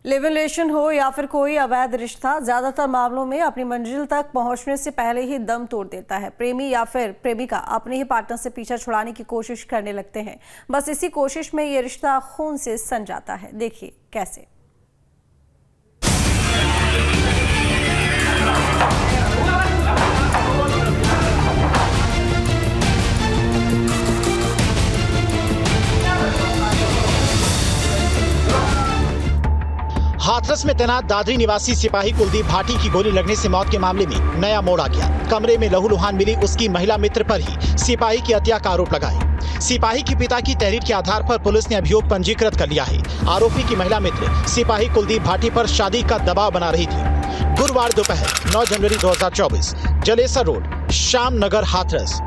Live in relation हो या फिर कोई अवैध रिश्ता, ज्यादातर मामलों में अपनी मंजिल तक पहुंचने से पहले ही दम तोड़ देता है। प्रेमी या फिर प्रेमिका अपने ही पार्टनर से पीछा छुड़ाने की कोशिश करने लगते हैं। बस इसी कोशिश में ये रिश्ता खून से सन जाता है। देखिए कैसे। हाथरस में तैनात दादरी निवासी सिपाही कुलदीप भाटी की गोली लगने से मौत के मामले में नया मोड़ आ गया। कमरे में लहूलुहान मिली उसकी महिला मित्र पर ही सिपाही की हत्या का आरोप लगाए। सिपाही के पिता की तहरीर के आधार पर पुलिस ने अभियोग पंजीकृत कर लिया है। आरोपी की महिला मित्र सिपाही कुलदीप भाटी पर शादी का दबाव बना रही थी। गुरुवार दोपहर 9 जनवरी 2024 जलेसर रोड श्याम नगर हाथरस।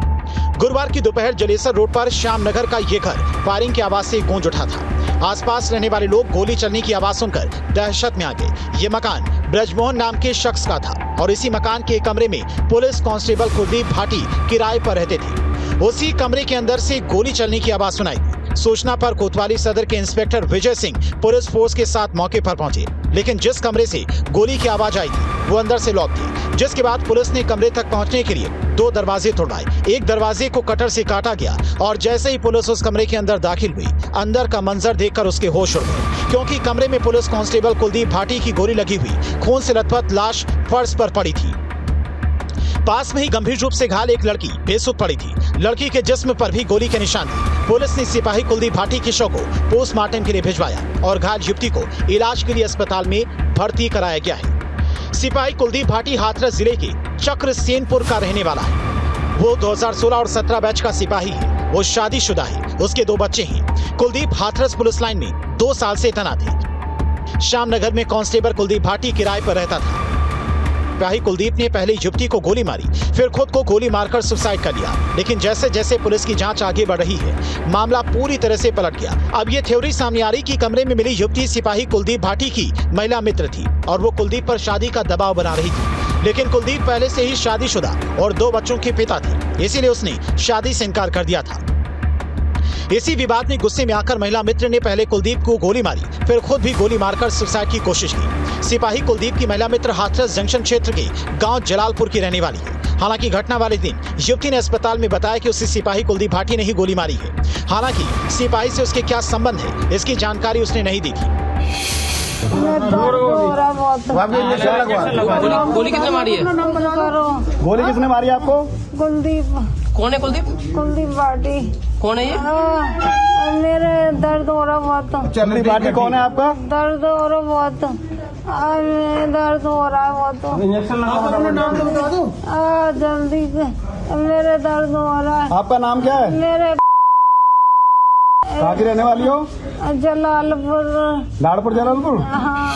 गुरुवार की दोपहर जलेसर रोड पर श्याम नगर का ये घर फायरिंग की आवाज से गूंज उठा था। आसपास रहने वाले लोग गोली चलने की आवाज सुनकर दहशत में आ गए। ये मकान ब्रजमोहन नाम के शख्स का था और इसी मकान के कमरे में पुलिस कांस्टेबल कुलदीप भाटी किराए पर रहते थे। उसी कमरे के अंदर से गोली चलने की आवाज सुनाई। सूचना पर कोतवाली सदर के inspector Vijay Singh police force के साथ मौके पर पहुंचे, लेकिन जिस कमरे से गोली की आवाज आई थी वो अंदर से लॉक थी। जिसके बाद पुलिस ने कमरे तक पहुंचने के लिए 2 दरवाजे तोड़वाए। एक दरवाजे को कटर से काटा गया और जैसे ही पुलिस उस कमरे के अंदर दाखिल हुई, अंदर का मंजर देखकर उसके होश उड़ गए, क्योंकि कमरे में पुलिस कांस्टेबल कुलदीप भाटी की गोली लगी हुई खून से लथपथ लाश फर्श पर पड़ी थी। पास में ही गंभीर रूप से घायल एक लड़की बेसुध पड़ी थी। लड़की के जिस्म पर भी गोली के निशान थे। पुलिस ने सिपाही कुलदीप भाटी के शव को पोस्टमार्टम के लिए भिजवाया और घायल युवती को इलाज के लिए अस्पताल में भर्ती कराया गया है। सिपाही कुलदीप भाटी हाथरस जिले के चक्रसेनपुर का रहने वाला है। वो 2016 और 17 बैच का सिपाही है। वो शादीशुदा है। उसके 2 बच्चे हैं। कुलदीप हाथरस पुलिस लाइन में 2 साल से तैनात है। श्यामनगर में कांस्टेबल कुलदीप भाटी किराए पर रहता था। सिपाही कुलदीप ने पहले युवती को गोली मारी, फिर खुद को गोली मारकर सुसाइड कर लिया। लेकिन जैसे जैसे पुलिस की जांच आगे बढ़ रही है, मामला पूरी तरह से पलट गया। अब ये थ्योरी सामने आ रही कि कमरे में मिली युवती सिपाही कुलदीप भाटी की महिला मित्र थी और वो कुलदीप पर शादी का दबाव बना रही थी। लेकिन कुलदीप पहले से ही शादीशुदा और 2 बच्चों के पिता थे, इसीलिए उसने शादी से इनकार कर दिया था। इसी विवाद में गुस्से में आकर महिला मित्र ने पहले कुलदीप को गोली मारी, फिर खुद भी गोली मारकर सुसाइड की कोशिश की। सिपाही कुलदीप की महिला मित्र हाथरस जंक्शन क्षेत्र के गांव जलालपुर की रहने वाली है। हालांकि घटना वाले दिन युवती ने अस्पताल में बताया कि उसे सिपाही कुलदीप भाटी ने ही गोली मारी है। हालांकि सिपाही से उसके क्या संबंध है, इसकी जानकारी उसने नहीं दी थी। गोली किसने मारी है? गोली किसने मारी आपको? कुलदीप। कौन है कुलदीप? कुलदीप भाटी। कौन है ये? मेरे दर्द हो रहा बहुत। कुलदीप भाटी कौन है आपका? दर्द हो रहा बहुत। दर्द हो रहा है बहुत। इंजेक्शन लगा जल्दी से, मेरे दर्द हो रहा है। आपका नाम क्या है? मेरे कहाँ की रहने वाली हो? जलालपुर। लाड़पुर जलालपुर। हाँ।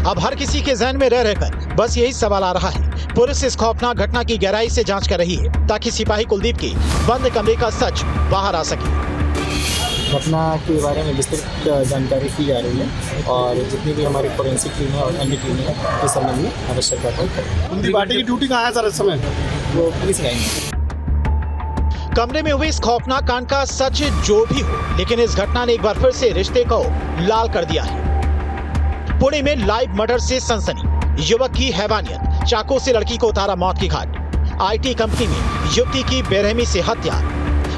अब हर किसी के जहन में रह रहकर बस यही सवाल आ रहा है। पुलिस इस खौफनाक घटना की गहराई से जांच कर रही है ताकि सिपाही कुलदीप के बंद कमरे का सच बाहर आ सके। घटना के बारे में विस्तृत जानकारी की जा रही है और जितनी भी हमारी फोरेंसिक टीम है और अन्य टीमें हैं इस संबंध में आवश्यक कार्रवाई। कुलदीप भाटी की ड्यूटी कहाँ है सर इस समय? वो पुलिस लाइन में। कमरे में हुए इस खौफनाक कांड का सच जो भी हो, लेकिन इस घटना ने एक बार फिर से रिश्ते को लाल कर दिया है। पुणे में लाइव मर्डर से सनसनी, युवक की हैवानियत, चाकू से लड़की को उतारा मौत की घाट। आईटी कंपनी में युवती की बेरहमी से हत्या।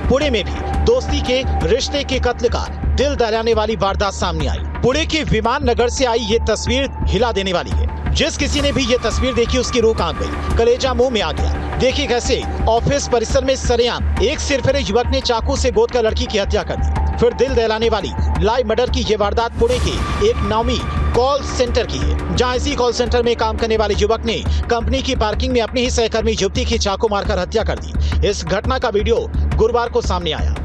पुणे में भी दोस्ती के रिश्ते के कत्ल का दिल दहलाने वाली वारदात सामने आई। पुणे के विमान नगर से आई ये तस्वीर हिला देने वाली है। जिस किसी ने भी ये तस्वीर देखी उसकी रूह कांप गई, कलेजा मुंह में आ गया। देखिए कैसे ऑफिस परिसर में सरेआम एक सिरफिरे युवक ने चाकू से गोदकर लड़की की हत्या कर दी। फिर दिल दहलाने वाली लाइव मर्डर की ये वारदात पुणे के एक नामी कॉल सेंटर की है, जहां इसी कॉल सेंटर में काम करने वाले युवक ने कंपनी की पार्किंग में अपनी ही सहकर्मी युवती की चाकू मारकर हत्या कर दी। इस घटना का वीडियो गुरुवार को सामने आया।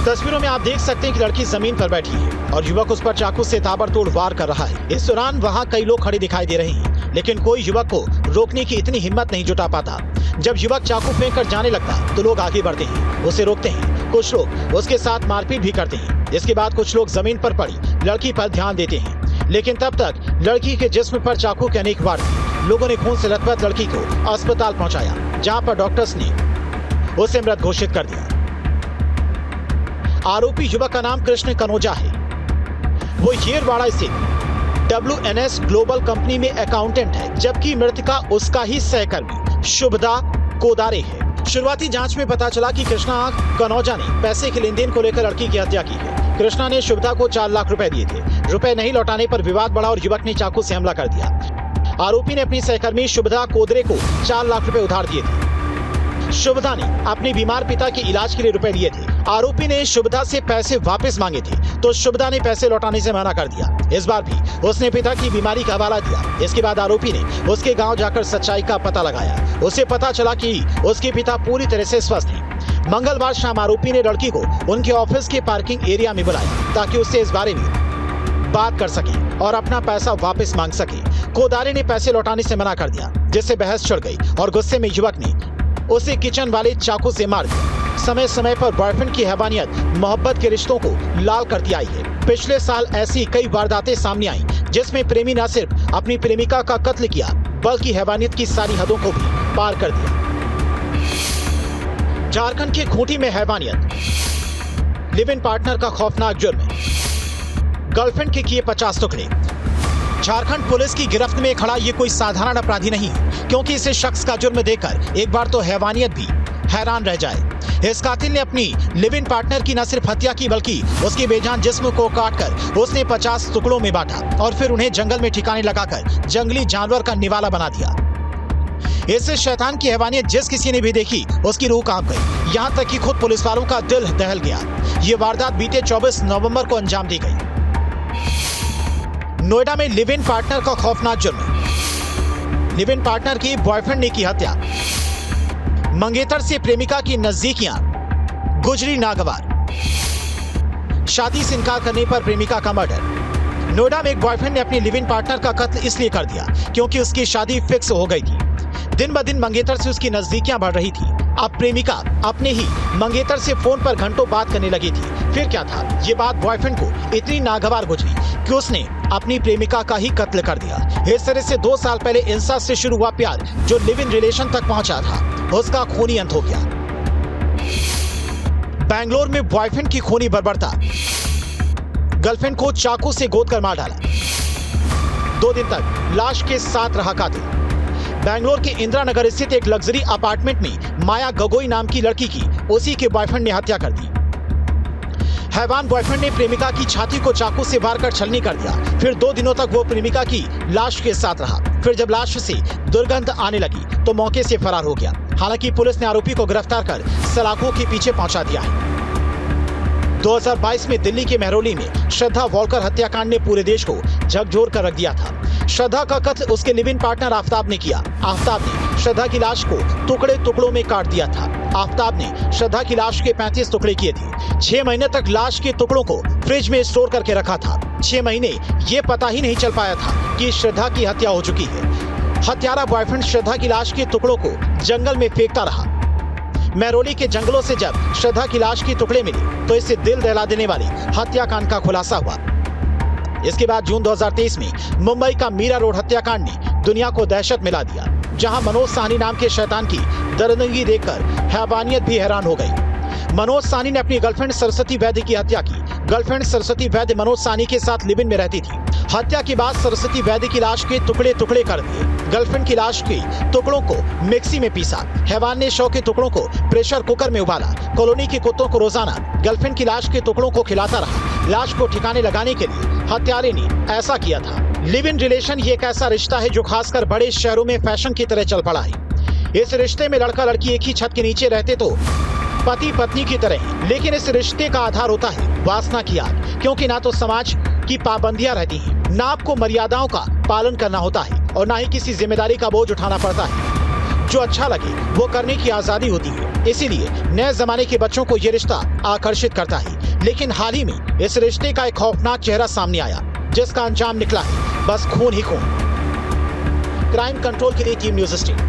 तस्वीरों में आप देख सकते हैं कि लड़की जमीन पर बैठी है और युवक उस पर चाकू से ताबड़तोड़ वार कर रहा है। इस दौरान वहां कई लोग खड़े दिखाई दे रहे हैं, लेकिन कोई युवक को रोकने की इतनी हिम्मत नहीं जुटा पाता। जब युवक चाकू फेंक कर जाने लगता तो लोग आगे बढ़ते हैं, उसे रोकते हैं। कुछ लोग उसके साथ मारपीट भी करते हैं। इसके बाद कुछ लोग जमीन पर पड़ी लड़की पर ध्यान देते हैं, लेकिन तब तक लड़की के जिस्म पर चाकू के अनेक वार थे। लोगों ने खून से लथपथ लड़की को अस्पताल पहुंचाया, जहां पर डॉक्टर्स ने उसे मृत घोषित कर दिया। आरोपी युवक का नाम कृष्ण कनोजा है। वो येरवाड़ा स्थित WNS ग्लोबल कंपनी में अकाउंटेंट है, जबकि मृतका उसका ही सहकर्मी शुभदा कोदारे है। शुरुआती जांच में पता चला कि कृष्णा कनौजा ने पैसे के लेन देन को लेकर लड़की की हत्या की है। कृष्णा ने शुभदा को 4 लाख रुपए दिए थे। रुपए नहीं लौटाने पर विवाद बढ़ा और युवक ने चाकू से हमला कर दिया। आरोपी ने अपनी सहकर्मी शुभदा कोदरे को 4 लाख रुपए उधार दिए थे। शुभदा ने अपने बीमार पिता के इलाज के लिए रुपए लिए थे। आरोपी ने शुभदा से पैसे वापस मांगे थे, तो शुभदा ने पैसे लौटाने से मना कर दिया। इस बार भी उसने पिता की बीमारी का हवाला दिया। इसके बाद आरोपी ने उसके गांव जाकर सच्चाई का पता लगाया। उसे पता चला कि उसके पिता पूरी तरह से स्वस्थ हैं। मंगलवार शाम आरोपी ने लड़की को उनके ऑफिस के पार्किंग एरिया में बुलाया ताकि उससे इस बारे में बात कर सके और अपना पैसा वापस मांग सके। कोदारे ने पैसे लौटाने से मना कर दिया, जिससे बहस छिड़ गई और गुस्से में युवक ने उसे किचन वाले चाकू से मार दिया। समय समय पर बॉयफ्रेंड की हैवानियत मोहब्बत के रिश्तों को लाल करती आई है। पिछले साल ऐसी कई वारदातें सामने आई, जिसमें प्रेमी न सिर्फ अपनी प्रेमिका का कत्ल किया, बल्कि हैवानियत की सारी हदों को भी पार कर दिया। झारखंड के खूंटी में हैवानियत, लिव इन पार्टनर का खौफनाक जुर्म, गर्लफ्रेंड के किए 50 टुकड़े। झारखंड पुलिस की गिरफ्त में खड़ा ये कोई साधारण अपराधी नहीं, क्योंकि इसे शख्स का जुर्म देखकर एक बार तो हैवानियत भी हैरान रह जाए। इस कातिल ने अपनी लिव इन पार्टनर की न सिर्फ हत्या की, बल्कि उसके बेजान जिस्म को काटकर उसने 50 टुकड़ों में बांटा और फिर उन्हें जंगल में ठिकाने लगाकर जंगली जानवर का निवाला बना दिया। इस शैतान की हैवानियत जिस किसी ने भी देखी, उसकी रूह कांप गई। यहाँ तक कि खुद पुलिस वालों का दिल दहल गया। ये वारदात बीते 24 नवंबर को अंजाम दी गई। नोएडा में लिव इन पार्टनर का खौफनाक जुर्म, लिव इन पार्टनर की बॉयफ्रेंड ने की हत्या। मंगेतर से प्रेमिका की नजदीकियां गुजरी नागवार। शादी से इनकार करने पर प्रेमिका का मर्डर। नोएडा में एक बॉयफ्रेंड ने अपनी लिव इन पार्टनर का कत्ल इसलिए कर दिया क्योंकि उसकी शादी फिक्स हो गई थी। दिन ब दिन मंगेतर से उसकी नजदीकियां बढ़ रही थी। अब प्रेमिका अपने ही मंगेतर से फोन पर घंटों बात करने लगी थी। फिर क्या था, ये बात बॉयफ्रेंड को इतनी नागवार गुजरी कि उसने अपनी प्रेमिका का ही कत्ल कर दिया। इस तरह से 2 साल पहले इंसास से शुरू हुआ प्यार जो लिव इन रिलेशन तक पहुंचा था, उसका खूनी अंत हो गया। बेंगलोर में बॉयफ्रेंड की खूनी बर्बरता, गर्लफ्रेंड को चाकू से गोद कर मार डाला। 2 दिन तक लाश के साथ रहा कातिल। बेंगलोर के इंदिरा नगर स्थित एक लग्जरी अपार्टमेंट में माया गगोई नाम की लड़की की उसी के बॉयफ्रेंड ने हत्या कर दी। हैवान बॉयफ्रेंड ने प्रेमिका की छाती को चाकू से वार कर छलनी कर दिया। फिर 2 दिनों तक वो प्रेमिका की लाश के साथ रहा। फिर जब लाश से दुर्गंध आने लगी तो मौके से फरार हो गया। हालांकि पुलिस ने आरोपी को गिरफ्तार कर सलाखों के पीछे पहुंचा दिया है। 2022 में दिल्ली के मेहरौली में श्रद्धा वॉलकर हत्याकांड ने पूरे देश को झकझोर कर रख दिया था। श्रद्धा का कत्ल उसके लिव इन पार्टनर आफ्ताब ने किया। आफ्ताब ने श्रद्धा की लाश को टुकड़े टुकड़ों में काट दिया था। आफ्ताब ने श्रद्धा की लाश के 35 टुकड़े किए थे। 6 महीने तक लाश के टुकड़ों को फ्रिज में स्टोर करके रखा था। 6 महीने ये पता ही नहीं चल पाया था कि श्रद्धा की हत्या हो चुकी है। हत्यारा बॉयफ्रेंड श्रद्धा की लाश के टुकड़ों को जंगल में फेंकता रहा। मेहरौली के जंगलों से जब श्रद्धा की लाश के टुकड़े मिले तो इससे दिल दहला देने वाली हत्याकांड का खुलासा हुआ। इसके बाद जून 2023 में मुंबई का मीरा रोड हत्याकांड ने दुनिया को दहशत मिला दिया, जहां मनोज साहनी नाम के शैतान की दरिंदगी देखकर हैवानियत भी हैरान हो गई। मनोज साहनी ने अपनी गर्लफ्रेंड सरस्वती वैद्य की हत्या की। गर्लफ्रेंड सरस्वती वैद्य मनोज साहनी के साथ लिव इन में रहती थी। हत्या के बाद सरस्वती वैद्य की लाश के टुकड़े टुकड़े कर दिए। गर्लफ्रेंड की लाश के टुकड़ों को मिक्सी में पीसा। हैवान ने शव के टुकड़ों को प्रेशर कुकर में उबाला। कॉलोनी के कुत्तों को रोजाना गर्लफ्रेंड की लाश के टुकड़ों को खिलाता रहा। लाश को ठिकाने लगाने के लिए हत्यारे ने ऐसा किया था। लिव इन रिलेशन ये एक ऐसा रिश्ता है जो खासकर बड़े शहरों में फैशन की तरह चल पड़ा है। इस रिश्ते में लड़का लड़की एक ही छत के नीचे रहते तो पति पत्नी की तरह, लेकिन इस रिश्ते का आधार होता है वासना की आग, क्योंकि ना तो समाज की पाबंदियां रहती हैं, ना आपको मर्यादाओं का पालन करना होता है और ना ही किसी जिम्मेदारी का बोझ उठाना पड़ता है। जो अच्छा लगे वो करने की आजादी होती है। इसीलिए नए जमाने के बच्चों को ये रिश्ता आकर्षित करता है। लेकिन हाल ही में इस रिश्ते का एक खौफनाक चेहरा सामने आया, जिसका अंजाम निकला है बस खून ही खून। क्राइम कंट्रोल के लिए टीम न्यूज़ स्टेट।